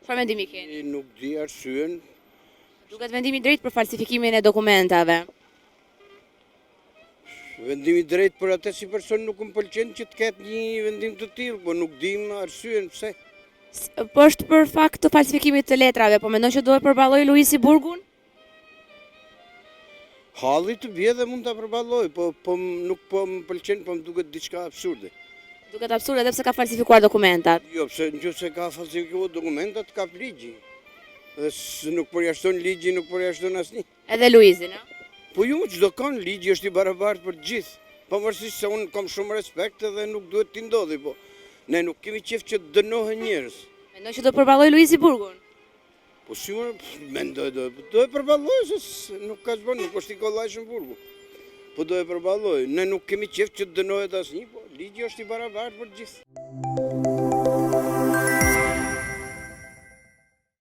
Çfarë mendimi keni? Nuk di arsyen. Duket vendimi drejt për falsifikimin e dokumentave. Vendimi drejt për atë si person nuk më pëlqen që të ketë një vendim të tillë, po nuk dim arsyen pse. Po është për fakt të falsifikimit të letrave, po mendon që do e përballoj Luisi Burgun? Halli të bie dhe mund ta përballoj, po nuk po më pëlqen, po më duket diçka absurde. Duket absurde edhe pse ka falsifikuar dokumentat. Jo, pse nëse ka falsifikuar dokumentat, ka ligji. Dhe nuk përjashton ligji, nuk përjashton asnjë. Edhe Luizin, a? Po ju çdo kanë ligji është i barabartë për gjithë. Pavarësisht se unë kam shumë respekt dhe nuk duhet t'i ndodhi, po ne nuk kemi qef që të dënohen njerëz. Mendon që do përballoj Luisi Burgun? Po sigur mendoj do e përballoj se nuk ka çfarë, nuk është i kollajshëm Burgu. Po do e përballoj. Ne nuk kemi qef që të dënohet asnjë, po ligji është i barabartë për gjithë.